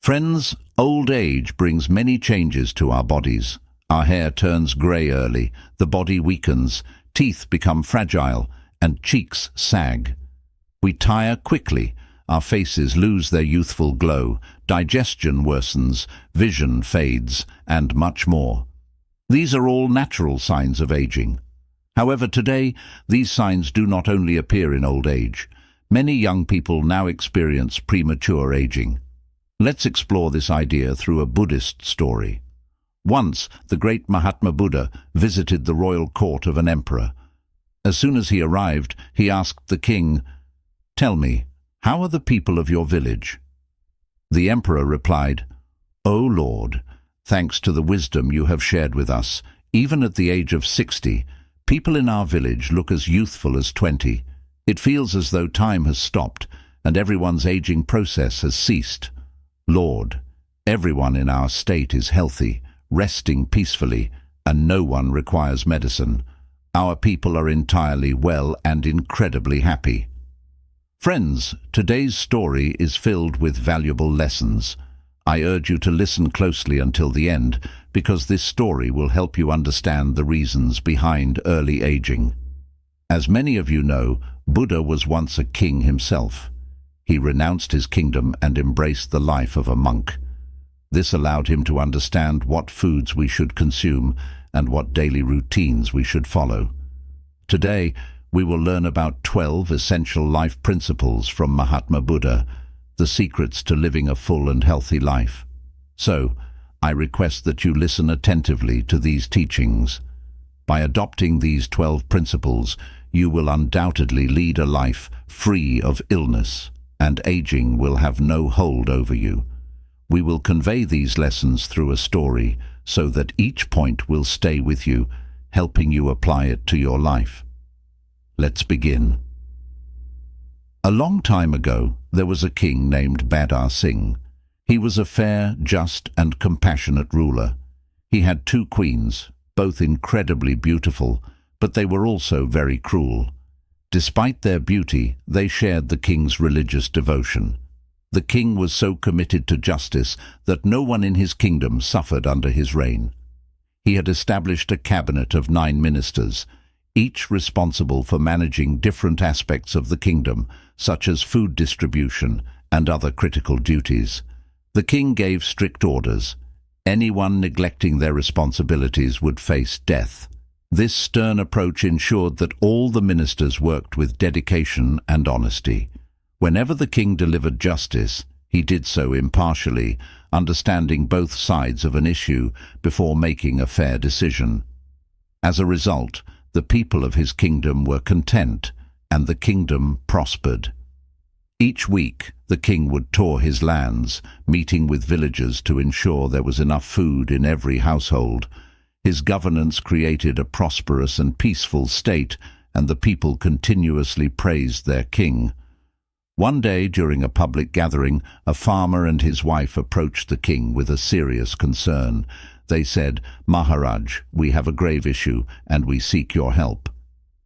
Friends, old age brings many changes to our bodies. Our hair turns grey early, the body weakens, teeth become fragile, and cheeks sag. We tire quickly, our faces lose their youthful glow, digestion worsens, vision fades, and much more. These are all natural signs of aging. However, today, these signs do not only appear in old age. Many young people now experience premature aging. Let's explore this idea through a Buddhist story. Once, the great Mahatma Buddha visited the royal court of an emperor. As soon as he arrived, he asked the king, "Tell me, how are the people of your village?" The emperor replied, "O Lord, thanks to the wisdom you have shared with us, even at the age of 60, people in our village look as youthful as 20. It feels as though time has stopped and everyone's aging process has ceased. Lord, everyone in our state is healthy, resting peacefully, and no one requires medicine. Our people are entirely well and incredibly happy." Friends, today's story is filled with valuable lessons. I urge you to listen closely until the end, because this story will help you understand the reasons behind early aging. As many of you know, Buddha was once a king himself. He renounced his kingdom and embraced the life of a monk. This allowed him to understand what foods we should consume and what daily routines we should follow. Today, we will learn about 12 essential life principles from Mahatma Buddha, the secrets to living a full and healthy life. So, I request that you listen attentively to these teachings. By adopting these 12 principles, you will undoubtedly lead a life free of illness, and aging will have no hold over you. We will convey these lessons through a story so that each point will stay with you, helping you apply it to your life. Let's begin. A long time ago, there was a king named Badar Singh. He was a fair, just, and compassionate ruler. He had 2 queens, both incredibly beautiful, but they were also very cruel. Despite their beauty, they shared the king's religious devotion. The king was so committed to justice that no one in his kingdom suffered under his reign. He had established a cabinet of 9 ministers, each responsible for managing different aspects of the kingdom, such as food distribution and other critical duties. The king gave strict orders. Anyone neglecting their responsibilities would face death. This stern approach ensured that all the ministers worked with dedication and honesty. Whenever the king delivered justice, he did so impartially, understanding both sides of an issue before making a fair decision. As a result, the people of his kingdom were content, and the kingdom prospered. Each week, the king would tour his lands, meeting with villagers to ensure there was enough food in every household. His governance created a prosperous and peaceful state, and the people continuously praised their king. One day, during a public gathering, a farmer and his wife approached the king with a serious concern. They said, "Maharaj, we have a grave issue, and we seek your help."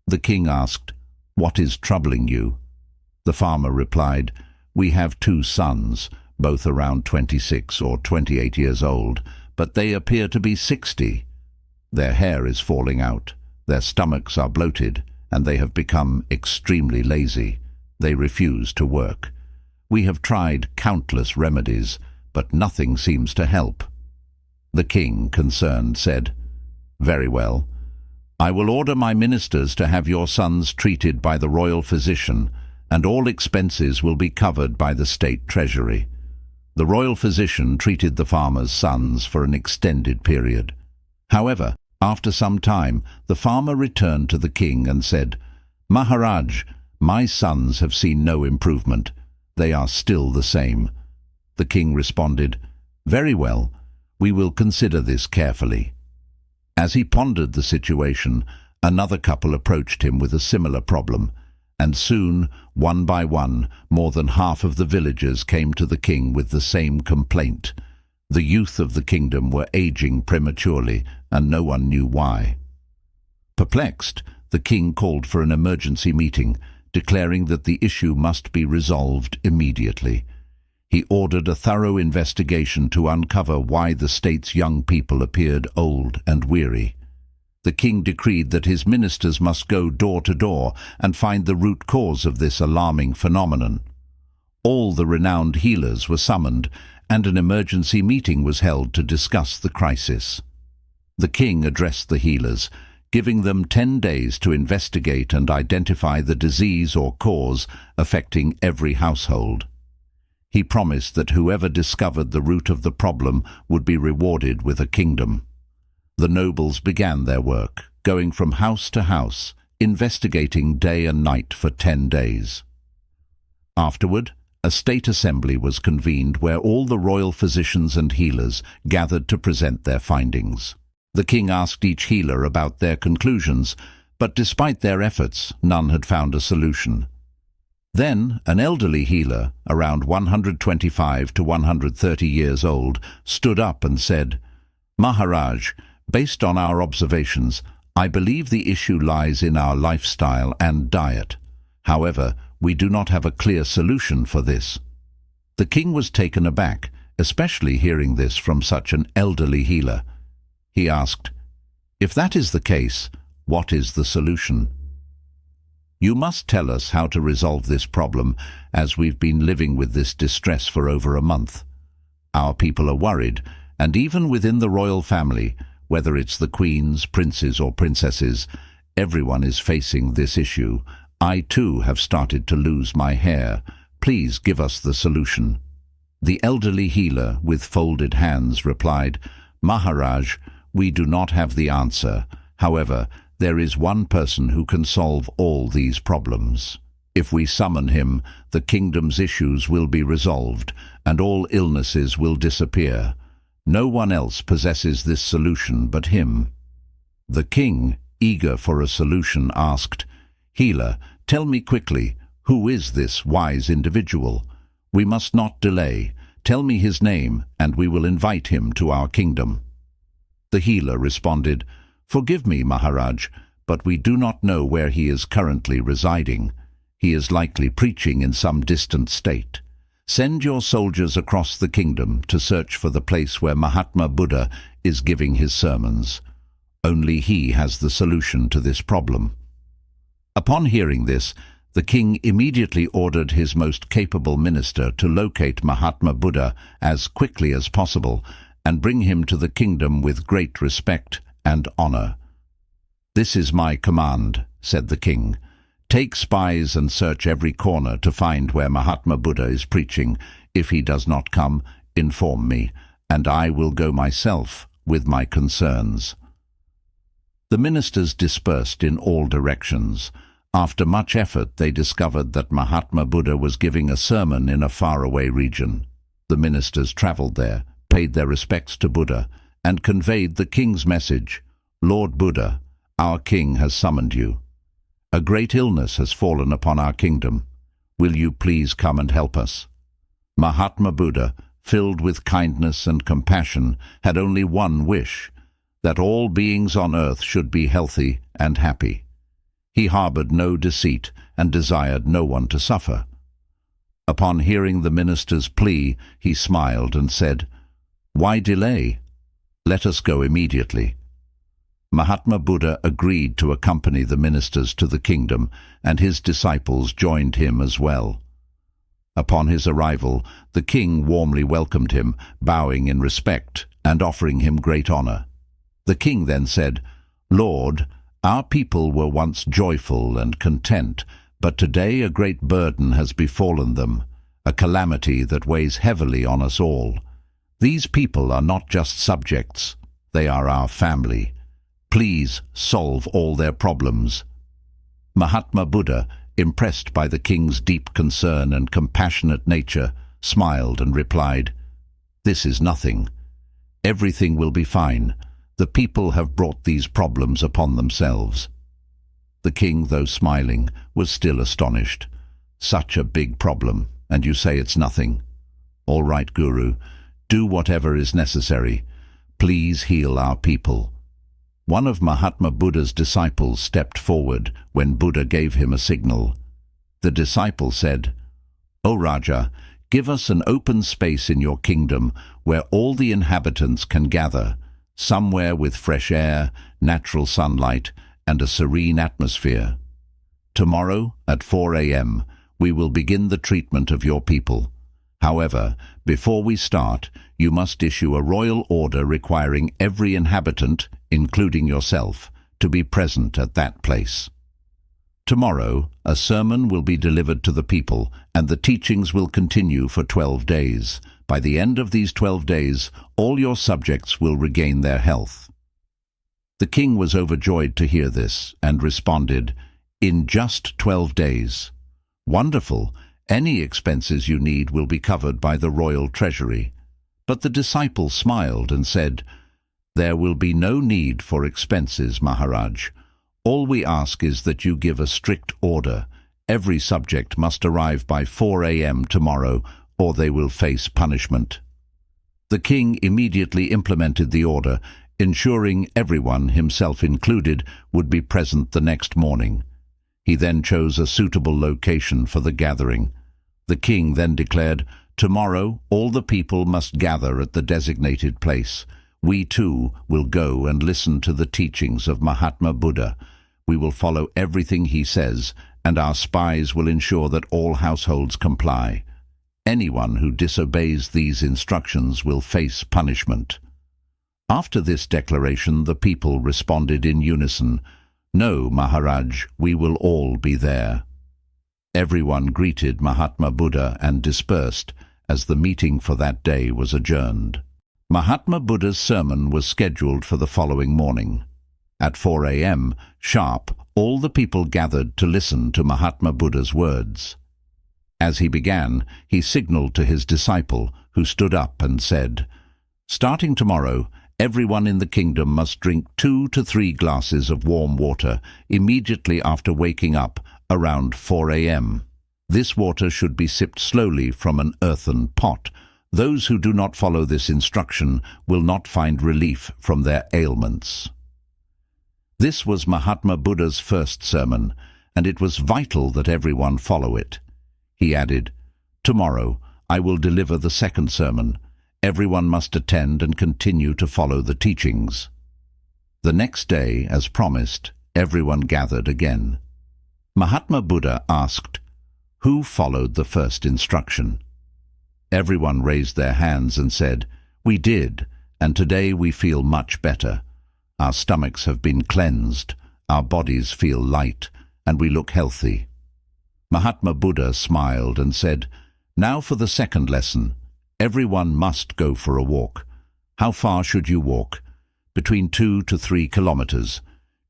The king asked, "What is troubling you?" The farmer replied, "We have 2 sons, both around 26 or 28 years old, but they appear to be 60. Their hair is falling out, their stomachs are bloated, and they have become extremely lazy. They refuse to work. We have tried countless remedies, but nothing seems to help." The king, concerned, said, "Very well. I will order my ministers to have your sons treated by the royal physician, and all expenses will be covered by the state treasury." The royal physician treated the farmer's sons for an extended period. However, after some time, the farmer returned to the king and said, "Maharaj, my sons have seen no improvement. They are still the same." The king responded, "Very well. We will consider this carefully." As he pondered the situation, another couple approached him with a similar problem, and soon, one by one, more than half of the villagers came to the king with the same complaint. The youth of the kingdom were aging prematurely, and no one knew why. Perplexed, the king called for an emergency meeting, declaring that the issue must be resolved immediately. He ordered a thorough investigation to uncover why the state's young people appeared old and weary. The king decreed that his ministers must go door to door and find the root cause of this alarming phenomenon. All the renowned healers were summoned, and an emergency meeting was held to discuss the crisis. The king addressed the healers, giving them 10 days to investigate and identify the disease or cause affecting every household. He promised that whoever discovered the root of the problem would be rewarded with a kingdom. The nobles began their work, going from house to house, investigating day and night for 10 days. Afterward, a state assembly was convened where all the royal physicians and healers gathered to present their findings. The king asked each healer about their conclusions, but despite their efforts, none had found a solution. Then, an elderly healer, around 125 to 130 years old, stood up and said, "Maharaj, based on our observations, I believe the issue lies in our lifestyle and diet. However, we do not have a clear solution for this." The king was taken aback, especially hearing this from such an elderly healer. He asked, "If that is the case, what is the solution?" "You must tell us how to resolve this problem, as we've been living with this distress for over a month. Our people are worried, and even within the royal family, whether it's the queens, princes or princesses, everyone is facing this issue. I too have started to lose my hair. Please give us the solution." The elderly healer, with folded hands, replied, "Maharaj, we do not have the answer. However, there is one person who can solve all these problems. If we summon him, the kingdom's issues will be resolved, and all illnesses will disappear. No one else possesses this solution but him." The king, eager for a solution, asked, "Healer, tell me quickly, who is this wise individual? We must not delay. Tell me his name, and we will invite him to our kingdom." The healer responded, "Forgive me, Maharaj, but we do not know where he is currently residing. He is likely preaching in some distant state. Send your soldiers across the kingdom to search for the place where Mahatma Buddha is giving his sermons. Only he has the solution to this problem." Upon hearing this, the king immediately ordered his most capable minister to locate Mahatma Buddha as quickly as possible and bring him to the kingdom with great respect and honor. "This is my command," said the king. "Take spies and search every corner to find where Mahatma Buddha is preaching. If he does not come, inform me, and I will go myself with my concerns." The ministers dispersed in all directions. After much effort, they discovered that Mahatma Buddha was giving a sermon in a faraway region. The ministers traveled there, paid their respects to Buddha, and conveyed the king's message, "Lord Buddha, our king has summoned you. A great illness has fallen upon our kingdom. Will you please come and help us?" Mahatma Buddha, filled with kindness and compassion, had only one wish, that all beings on earth should be healthy and happy. He harbored no deceit and desired no one to suffer. Upon hearing the minister's plea, he smiled and said, "Why delay? Let us go immediately." Mahatma Buddha agreed to accompany the ministers to the kingdom, and his disciples joined him as well. Upon his arrival, the king warmly welcomed him, bowing in respect and offering him great honor. The king then said, "Lord, our people were once joyful and content, but today a great burden has befallen them, a calamity that weighs heavily on us all. These people are not just subjects, they are our family. Please solve all their problems." Mahatma Buddha, impressed by the king's deep concern and compassionate nature, smiled and replied, "This is nothing. Everything will be fine. The people have brought these problems upon themselves." The king, though smiling, was still astonished. "Such a big problem, and you say it's nothing. All right, Guru, do whatever is necessary. Please heal our people." One of Mahatma Buddha's disciples stepped forward when Buddha gave him a signal. The disciple said, "O Raja, Give us an open space in your kingdom where all the inhabitants can gather, somewhere with fresh air, natural sunlight, and a serene atmosphere. Tomorrow, at 4 a.m., we will begin the treatment of your people. However, before we start, you must issue a royal order requiring every inhabitant, including yourself, to be present at that place. Tomorrow, a sermon will be delivered to the people, and the teachings will continue for 12 days. By the end of these 12 days, all your subjects will regain their health." The king was overjoyed to hear this, and responded, "In just 12 days. Wonderful! Any expenses you need will be covered by the royal treasury." But the disciple smiled and said, "There will be no need for expenses, Maharaj. All we ask is that you give a strict order. Every subject must arrive by 4 a.m. tomorrow, or they will face punishment." The king immediately implemented the order, ensuring everyone, himself included, would be present the next morning. He then chose a suitable location for the gathering. The king then declared, "Tomorrow all the people must gather at the designated place. We too will go and listen to the teachings of Mahatma Buddha. We will follow everything he says, and our spies will ensure that all households comply. Anyone who disobeys these instructions will face punishment." After this declaration, the people responded in unison, "No, Maharaj, we will all be there." Everyone greeted Mahatma Buddha and dispersed, as the meeting for that day was adjourned. Mahatma Buddha's sermon was scheduled for the following morning. At 4 a.m. sharp, all the people gathered to listen to Mahatma Buddha's words. As he began, he signaled to his disciple, who stood up and said, "Starting tomorrow, everyone in the kingdom must drink 2 to 3 glasses of warm water immediately after waking up around 4 a.m. This water should be sipped slowly from an earthen pot. Those who do not follow this instruction will not find relief from their ailments." This was Mahatma Buddha's first sermon, and it was vital that everyone follow it. He added, "Tomorrow I will deliver the second sermon. Everyone must attend and continue to follow the teachings." The next day, as promised, everyone gathered again. Mahatma Buddha asked, "Who followed the first instruction?" Everyone raised their hands and said, "We did, and today we feel much better. Our stomachs have been cleansed, our bodies feel light, and we look healthy." Mahatma Buddha smiled and said, "Now for the second lesson. Everyone must go for a walk. How far should you walk? Between 2 to 3 kilometers.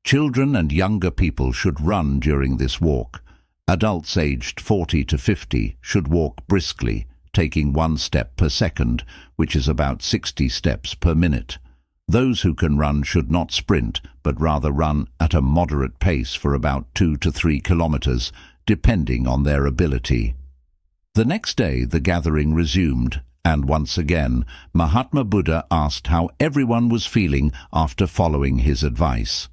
Children and younger people should run during this walk. Adults aged 40 to 50 should walk briskly, taking 1 step per second, which is about 60 steps per minute. Those who can run should not sprint, but rather run at a moderate pace for about 2 to 3 kilometers, depending on their ability." The next day the gathering resumed, and once again Mahatma Buddha asked how everyone was feeling after following his advice.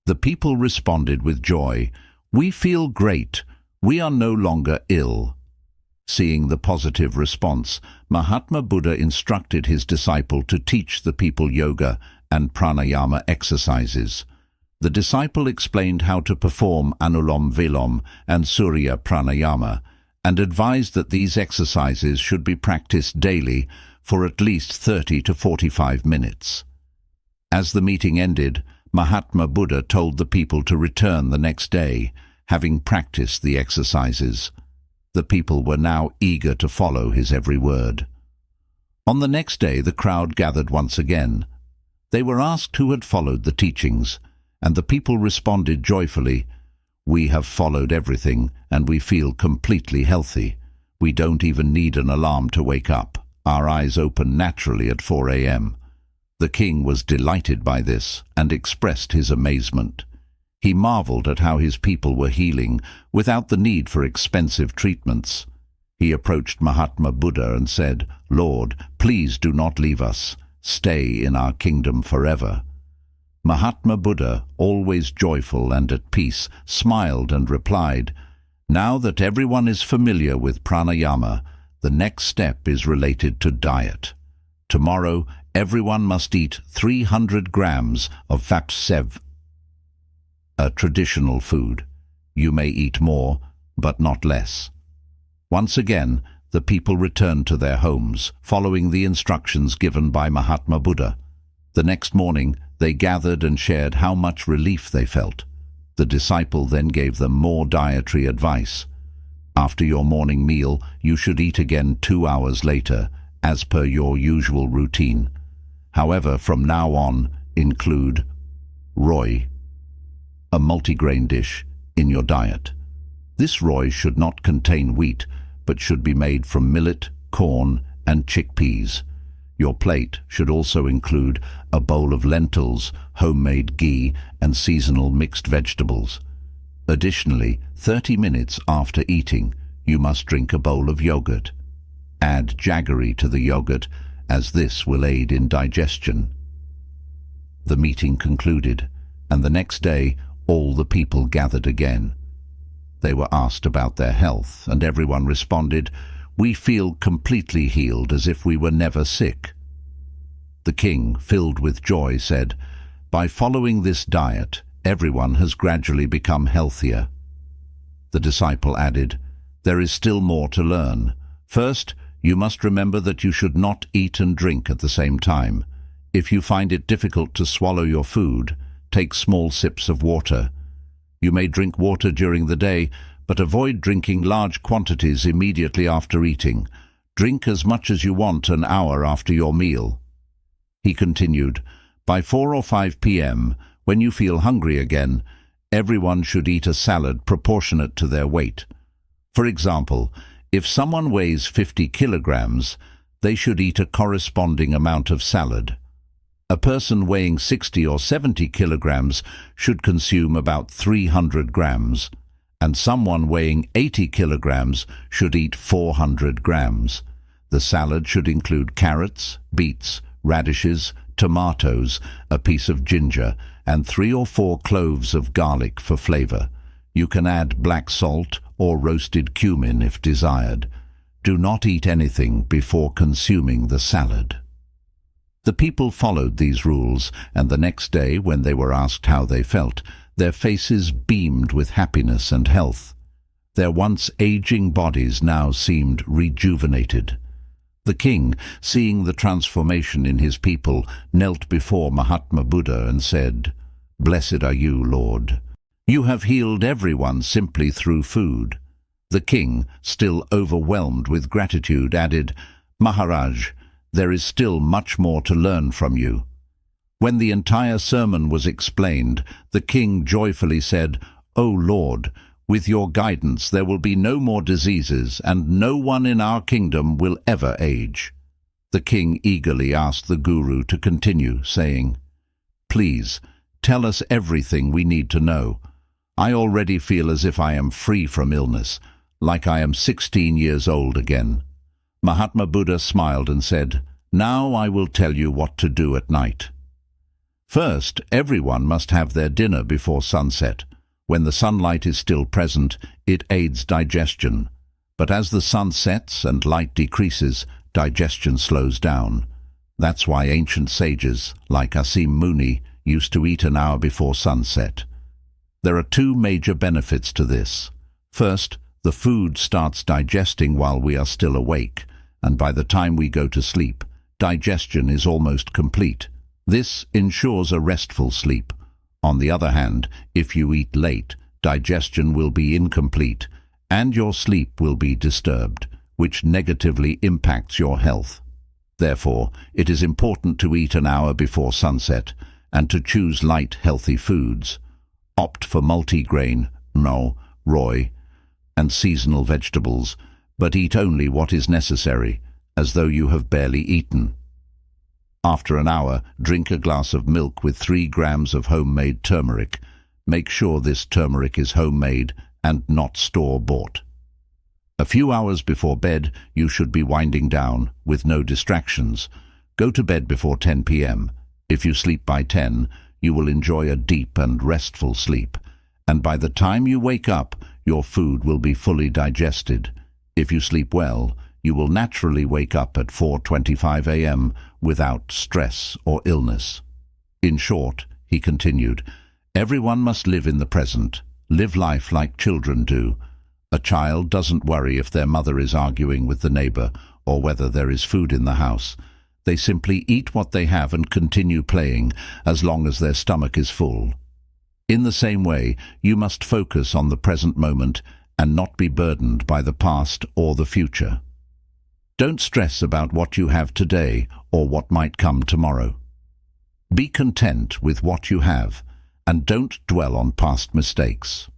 The people responded with joy, "We feel great. We are no longer ill." Seeing the positive response, Mahatma Buddha instructed his disciple to teach the people yoga and pranayama exercises. The disciple explained how to perform Anulom Vilom and Surya Pranayama, and advised that these exercises should be practiced daily for at least 30 to 45 minutes. As the meeting ended, Mahatma Buddha told the people to return the next day, having practiced the exercises. The people were now eager to follow his every word. On the next day the crowd gathered once again. They were asked who had followed the teachings, and the people responded joyfully, "We have followed everything, and we feel completely healthy. We don't even need an alarm to wake up. Our eyes open naturally at 4 a.m. The king was delighted by this and expressed his amazement. He marveled at how his people were healing without the need for expensive treatments. He approached Mahatma Buddha and said, "Lord, please do not leave us. Stay in our kingdom forever." Mahatma Buddha, always joyful and at peace, smiled and replied, "Now that everyone is familiar with pranayama, The next step is related to diet. Tomorrow, everyone must eat 300 grams of fatsev, a traditional food. You may eat more, but not less. Once again, the people returned to their homes, following the instructions given by Mahatma Buddha. The next morning, they gathered and shared how much relief they felt. The disciple then gave them more dietary advice. After your morning meal, you should eat again 2 hours later, as per your usual routine. However, from now on, include roi, a multigrain dish, in your diet. This roi should not contain wheat, but should be made from millet, corn, and chickpeas. Your plate should also include a bowl of lentils, homemade ghee, and seasonal mixed vegetables. Additionally, 30 minutes after eating, you must drink a bowl of yogurt. Add jaggery to the yogurt, as this will aid in digestion. The meeting concluded, and the next day all the people gathered again. They were asked about their health, and everyone responded, "We feel completely healed, as if we were never sick." The king, filled with joy, said, "By following this diet, everyone has gradually become healthier." The disciple added, "There is still more to learn. First, you must remember that you should not eat and drink at the same time. If you find it difficult to swallow your food, take small sips of water. You may drink water during the day, but avoid drinking large quantities immediately after eating. Drink as much as you want an hour after your meal." He continued, "By 4 or 5 p.m., when you feel hungry again, everyone should eat a salad proportionate to their weight. For example, if someone weighs 50 kilograms, they should eat a corresponding amount of salad. A person weighing 60 or 70 kilograms should consume about 300 grams, and someone weighing 80 kilograms should eat 400 grams. The salad should include carrots, beets, radishes, tomatoes, a piece of ginger, and 3 or 4 cloves of garlic for flavor. You can add black salt or roasted cumin if desired. Do not eat anything before consuming the salad." The people followed these rules, and the next day, when they were asked how they felt, their faces beamed with happiness and health. Their once aging bodies now seemed rejuvenated. The king, seeing the transformation in his people, knelt before Mahatma Buddha and said, "Blessed are you, Lord. You have healed everyone simply through food." The king, still overwhelmed with gratitude, added, "Maharaj, there is still much more to learn from you." When the entire sermon was explained, the king joyfully said, "O Lord, with your guidance there will be no more diseases, and no one in our kingdom will ever age." The king eagerly asked the guru to continue, saying, "Please, tell us everything we need to know. I already feel as if I am free from illness, like I am 16 years old again." Mahatma Buddha smiled and said, "Now I will tell you what to do at night. First, everyone must have their dinner before sunset. When the sunlight is still present, it aids digestion. But as the sun sets and light decreases, digestion slows down. That's why ancient sages, like Asim Muni, used to eat an hour before sunset. There are 2 major benefits to this. First, the food starts digesting while we are still awake, and by the time we go to sleep, digestion is almost complete. This ensures a restful sleep. On the other hand, if you eat late, digestion will be incomplete, and your sleep will be disturbed, which negatively impacts your health. Therefore, it is important to eat an hour before sunset, and to choose light, healthy foods. Opt for multigrain, roi, and seasonal vegetables, but eat only what is necessary, as though you have barely eaten. After an hour, drink a glass of milk with 3 grams of homemade turmeric. Make sure this turmeric is homemade and not store-bought. A few hours before bed, you should be winding down, with no distractions. Go to bed before 10 p.m. If you sleep by 10, you will enjoy a deep and restful sleep, and by the time you wake up, your food will be fully digested. If you sleep well, you will naturally wake up at 4:25 a.m. without stress or illness. In short, he continued, everyone must live in the present, live life like children do. A child doesn't worry if their mother is arguing with the neighbor or whether there is food in the house. They simply eat what they have and continue playing as long as their stomach is full. In the same way, you must focus on the present moment and not be burdened by the past or the future. Don't stress about what you have today or what might come tomorrow. Be content with what you have and don't dwell on past mistakes.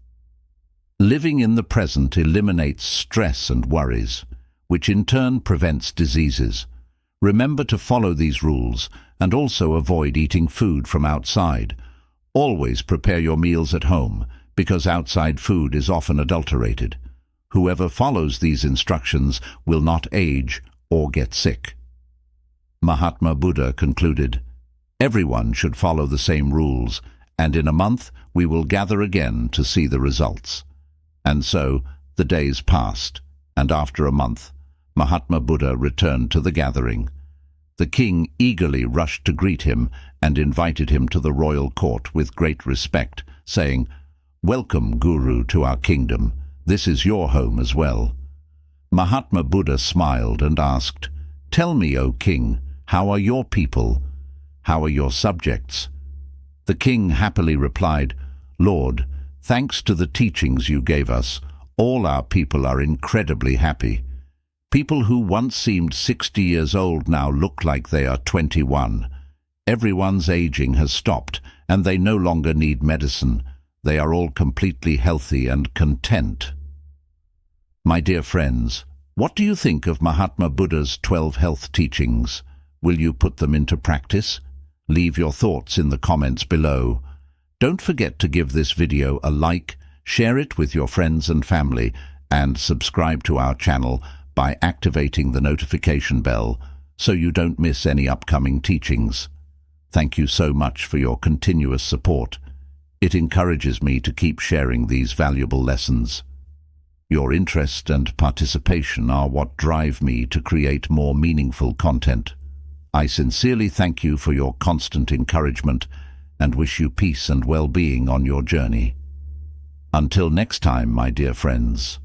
Living in the present eliminates stress and worries, which in turn prevents diseases. Remember to follow these rules and also avoid eating food from outside. Always prepare your meals at home, because outside food is often adulterated. Whoever follows these instructions will not age or get sick. Mahatma Buddha concluded, everyone should follow the same rules, and in a month we will gather again to see the results. And so the days passed, and after a month, Mahatma Buddha returned to the gathering. The king eagerly rushed to greet him and invited him to the royal court with great respect, saying, welcome, Guru, to our kingdom. This is your home as well. Mahatma Buddha smiled and asked, tell me, O king, how are your people? How are your subjects? The king happily replied, Lord, thanks to the teachings you gave us, all our people are incredibly happy. People who once seemed 60 years old now look like they are 21. Everyone's aging has stopped, and they no longer need medicine. They are all completely healthy and content. My dear friends, what do you think of Mahatma Buddha's 12 health teachings? Will you put them into practice? Leave your thoughts in the comments below. Don't forget to give this video a like, share it with your friends and family, and subscribe to our channel by activating the notification bell so you don't miss any upcoming teachings. Thank you so much for your continuous support. It encourages me to keep sharing these valuable lessons. Your interest and participation are what drive me to create more meaningful content. I sincerely thank you for your constant encouragement and wish you peace and well-being on your journey. Until next time, my dear friends.